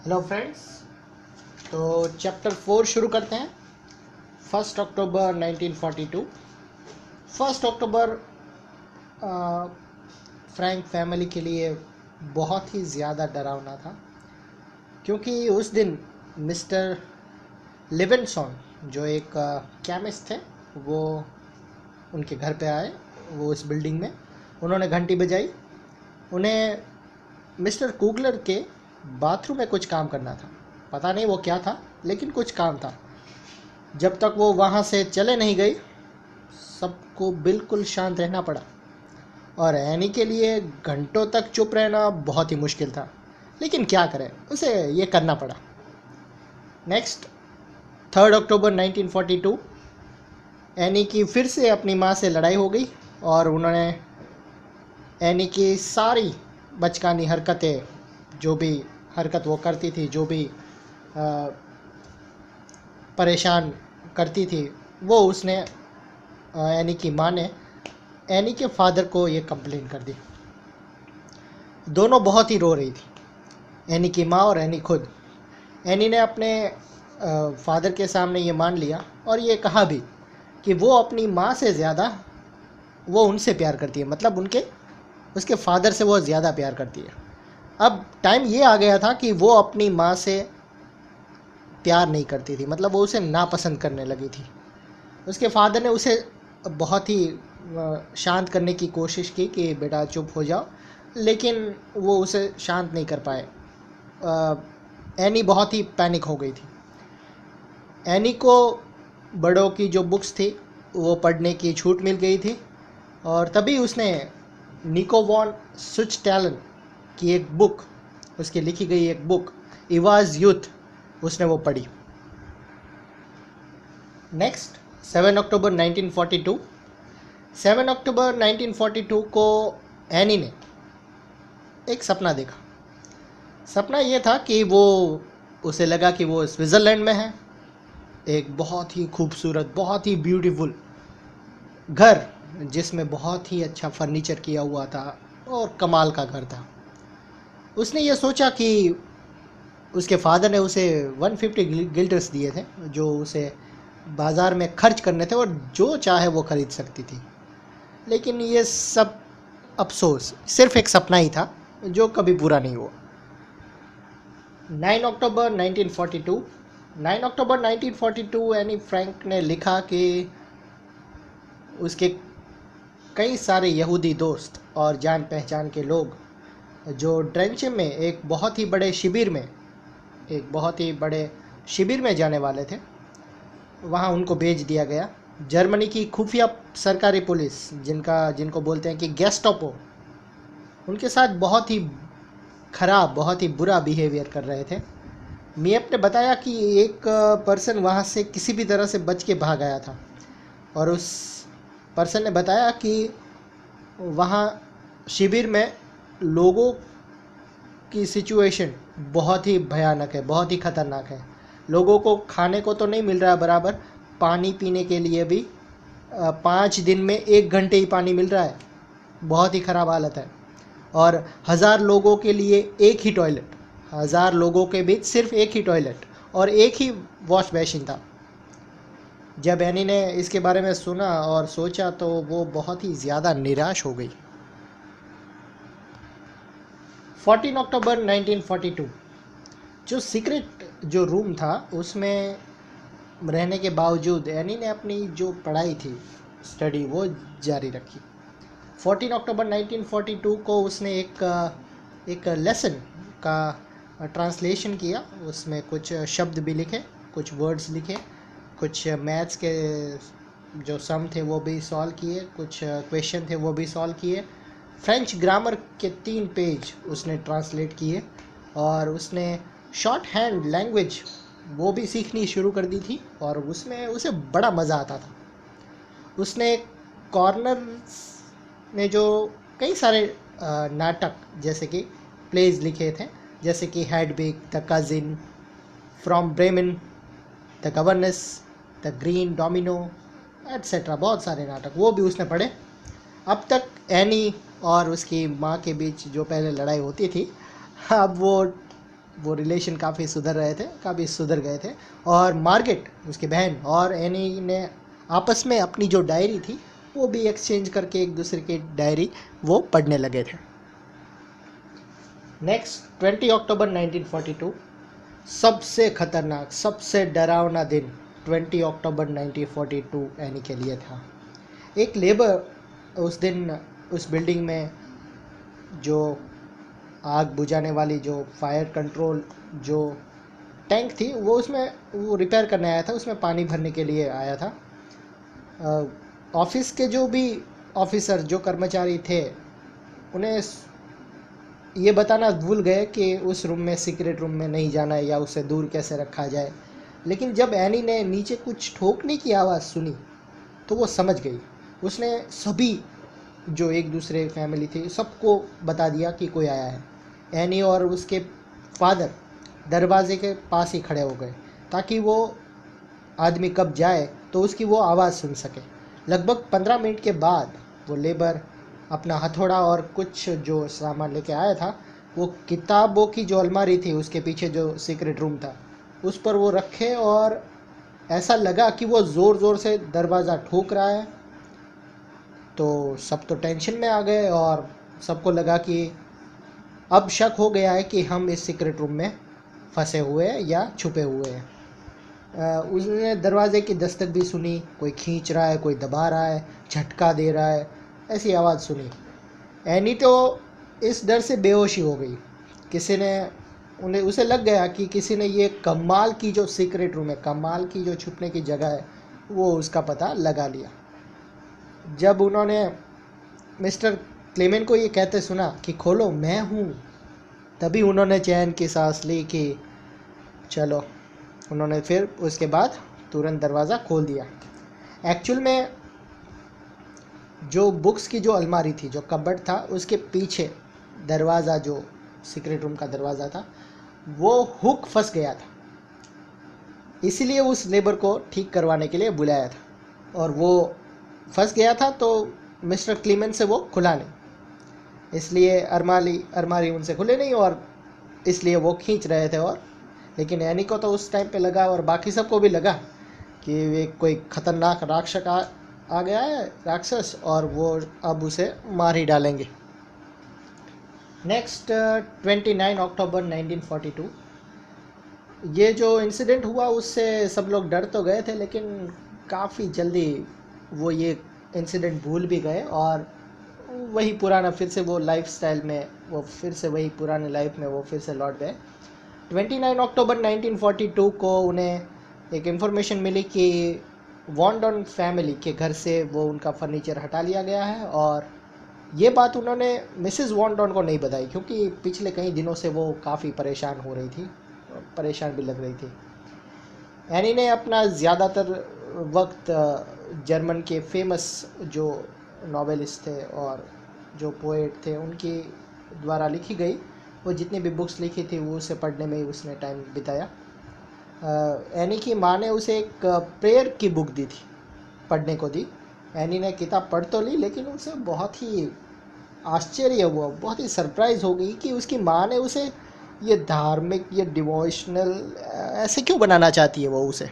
Hello friends. तो chapter 4 शुरू करते हैं। 1 अक्टूबर 1942। 1 अक्टूबर फ्रैंक फैमिली के लिए बहुत ही ज़्यादा डरावना था, क्योंकि उस दिन मिस्टर लिविंगस्टोन जो एक केमिस्ट थे, वो उनके घर पे आए। वो इस बिल्डिंग में उन्होंने घंटी बजाई। उन्हें मिस्टर कुगलर के बाथरूम में कुछ काम करना था। पता नहीं वो क्या था, लेकिन कुछ काम था। जब तक वो वहाँ से चले नहीं गई, सबको बिल्कुल शांत रहना पड़ा। और एनी के लिए घंटों तक चुप रहना बहुत ही मुश्किल था, लेकिन क्या करें, उसे ये करना पड़ा। नेक्स्ट 3 अक्टूबर 1942। एनी की फिर से अपनी माँ से लड़ाई हो गई और उन्होंने एनी की सारी बचकानी हरकतें, जो भी हरकत वो करती थी, जो भी परेशान करती थी, वो उसने एनी की माँ ने एनी के फादर को ये कंप्लेन कर दी। दोनों बहुत ही रो रही थी, एनी की माँ और एनी खुद। एनी ने अपने फादर के सामने ये मान लिया और ये कहा भी कि वो अपनी माँ से ज़्यादा वो उनसे प्यार करती है, मतलब उसके फादर से वो ज़्यादा प्यार करती है। अब टाइम ये आ गया था कि वो अपनी माँ से प्यार नहीं करती थी, मतलब वो उसे नापसंद करने लगी थी। उसके फादर ने उसे बहुत ही शांत करने की कोशिश की कि बेटा चुप हो जाओ, लेकिन वो उसे शांत नहीं कर पाए। एनी बहुत ही पैनिक हो गई थी। एनी को बड़ों की जो बुक्स थी वो पढ़ने की छूट मिल गई थी, और तभी उसने निको वॉन सुचटैलन की एक बुक, उसकी लिखी गई एक बुक इवाज यूथ, उसने वो पढ़ी। नेक्स्ट 7 अक्टूबर 1942। 7 अक्टूबर 1942 को एनी ने एक सपना देखा। सपना ये था कि उसे लगा कि वो स्विट्ज़रलैंड में है। एक बहुत ही खूबसूरत, बहुत ही ब्यूटीफुल घर, जिसमें बहुत ही अच्छा फर्नीचर किया हुआ था और कमाल का घर था। उसने ये सोचा कि उसके फादर ने उसे 150 गिल्डर्स दिए थे, जो उसे बाज़ार में खर्च करने थे और जो चाहे वो ख़रीद सकती थी। लेकिन ये सब अफसोस सिर्फ एक सपना ही था, जो कभी पूरा नहीं हुआ। 9 अक्टूबर 1942। 9 अक्टूबर 1942 एनी फ्रैंक ने लिखा कि उसके कई सारे यहूदी दोस्त और जान पहचान के लोग, जो ड्रेंच में एक बहुत ही बड़े शिविर में जाने वाले थे, वहाँ उनको भेज दिया गया। जर्मनी की खुफिया सरकारी पुलिस, जिनको बोलते हैं कि गेस्टापो, उनके साथ बहुत ही ख़राब, बहुत ही बुरा बिहेवियर कर रहे थे। मियप ने बताया कि एक पर्सन वहाँ से किसी भी तरह से बच के भाग आया था, और उस पर्सन ने बताया कि वहाँ शिविर में लोगों की सिचुएशन बहुत ही भयानक है, बहुत ही ख़तरनाक है। लोगों को खाने को तो नहीं मिल रहा है बराबर, पानी पीने के लिए भी 5 दिन में 1 घंटे ही पानी मिल रहा है। बहुत ही ख़राब हालत है। और 1000 लोगों के लिए एक ही टॉयलेट, 1000 लोगों के बीच सिर्फ एक ही टॉयलेट और एक ही वॉश बेसिन था। जब एनी ने इसके बारे में सुना और सोचा, तो वो बहुत ही ज़्यादा निराश हो गई। 14 अक्टूबर 1942। जो सीक्रेट जो रूम था, उसमें रहने के बावजूद एनी ने अपनी जो पढ़ाई थी, स्टडी, वो जारी रखी। 14 अक्टूबर 1942 को उसने एक लेसन का ट्रांसलेशन किया। उसमें कुछ शब्द भी लिखे, कुछ वर्ड्स लिखे, कुछ मैथ्स के जो सम थे वो भी सॉल्व किए, कुछ क्वेश्चन थे वो भी सॉल्व किए। फ्रेंच ग्रामर के 3 पेज उसने ट्रांसलेट किए, और उसने शॉर्ट हैंड लैंग्वेज वो भी सीखनी शुरू कर दी थी, और उसमें उसे बड़ा मज़ा आता था। उसने कॉर्नर में जो कई सारे नाटक, जैसे कि प्लेज लिखे थे, जैसे कि Hedwig, the cousin, from Bremen, the governess, the green domino, etcetera, बहुत सारे नाटक वो भी उसने पढ़े। अब तक एनी और उसकी माँ के बीच जो पहले लड़ाई होती थी, अब वो वो रिलेशन काफ़ी सुधर रहे थे, काफ़ी सुधर गए थे। और मार्गेट उसकी बहन और एनी ने आपस में अपनी जो डायरी थी वो भी एक्सचेंज करके एक दूसरे की डायरी वो पढ़ने लगे थे। नेक्स्ट 20 अक्टूबर 1942, सबसे खतरनाक, सबसे डरावना दिन 20 अक्टूबर 1942 एनी के लिए था। एक लेबर उस दिन उस बिल्डिंग में जो आग बुझाने वाली जो फायर कंट्रोल जो टैंक थी वो उसमें वो रिपेयर करने आया था, उसमें पानी भरने के लिए आया था। ऑफिस के जो भी ऑफिसर जो कर्मचारी थे उन्हें ये बताना भूल गए कि उस रूम में, सीक्रेट रूम में नहीं जाना है या उसे दूर कैसे रखा जाए। लेकिन जब एनी ने नीचे कुछ ठोकने की आवाज़ सुनी तो वो समझ गई। उसने सभी जो एक दूसरे फैमिली थी सबको बता दिया कि कोई आया है। एनी और उसके फादर दरवाजे के पास ही खड़े हो गए ताकि वो आदमी कब जाए तो उसकी वो आवाज़ सुन सके। लगभग 15 मिनट के बाद वो लेबर अपना हथौड़ा और कुछ जो सामान लेके आया था वो किताबों की जो अलमारी थी उसके पीछे जो सीक्रेट रूम था उस पर वो रखे, और ऐसा लगा कि वो ज़ोर ज़ोर से दरवाज़ा ठोक रहा है। तो सब तो टेंशन में आ गए और सबको लगा कि अब शक हो गया है कि हम इस सीक्रेट रूम में फंसे हुए हैं या छुपे हुए हैं। उसने दरवाजे की दस्तक भी सुनी, कोई खींच रहा है, कोई दबा रहा है, झटका दे रहा है, ऐसी आवाज़ सुनी। एनी तो इस डर से बेहोश ही हो गई। किसी ने उसे लग गया कि किसी ने ये कमाल की जो सीक्रेट रूम है, कमाल की जो छुपने की जगह है, वो उसका पता लगा लिया। जब उन्होंने मिस्टर क्लेमेंट को ये कहते सुना कि खोलो मैं हूँ, तभी उन्होंने चैन की सांस ली कि चलो। उन्होंने फिर उसके बाद तुरंत दरवाज़ा खोल दिया। एक्चुअल में जो बुक्स की जो अलमारी थी, जो कबर्ड था, उसके पीछे दरवाज़ा जो सीक्रेट रूम का दरवाज़ा था वो हुक फंस गया था, इसीलिए उस लेबर को ठीक करवाने के लिए बुलाया था। और वो फंस गया था तो मिस्टर क्लीमेंट से वो खुला नहीं, इसलिए अरमारी उनसे खुले नहीं और इसलिए वो खींच रहे थे। और लेकिन एनी को तो उस टाइम पे लगा और बाकी सबको भी लगा कि वे कोई खतरनाक राक्षस आ गया है, राक्षस, और वो अब उसे मार ही डालेंगे। नेक्स्ट 29 अक्टूबर 1942, ये जो इंसिडेंट हुआ उससे सब लोग डर तो गए थे लेकिन काफ़ी जल्दी वो ये इंसिडेंट भूल भी गए और वही पुराना फिर से वो लाइफस्टाइल में, वो फिर से वही पुराने लाइफ में वो फिर से लौट गए। 29 अक्टूबर 1942 को उन्हें एक इन्फॉर्मेशन मिली कि वॉन्डन फैमिली के घर से वो उनका फर्नीचर हटा लिया गया है। और ये बात उन्होंने मिसेस वॉन्डन को नहीं बताई क्योंकि पिछले कई दिनों से वो काफ़ी परेशान हो रही थी, परेशान भी लग रही थी। एनी ने अपना ज़्यादातर वक्त जर्मन के फेमस जो नॉवेलिस्ट थे और जो पोएट थे उनकी द्वारा लिखी गई वो जितनी भी बुक्स लिखी थी वो उसे पढ़ने में ही उसने टाइम बिताया। एनी की माँ ने उसे एक प्रेयर की बुक दी थी, पढ़ने को दी। एनी ने किताब पढ़ तो ली लेकिन उसे बहुत ही आश्चर्य हुआ, बहुत ही सरप्राइज़ हो गई कि उसकी माँ ने उसे ये धार्मिक, ये डिवोशनल ऐसे क्यों बनाना चाहती है वो उसे।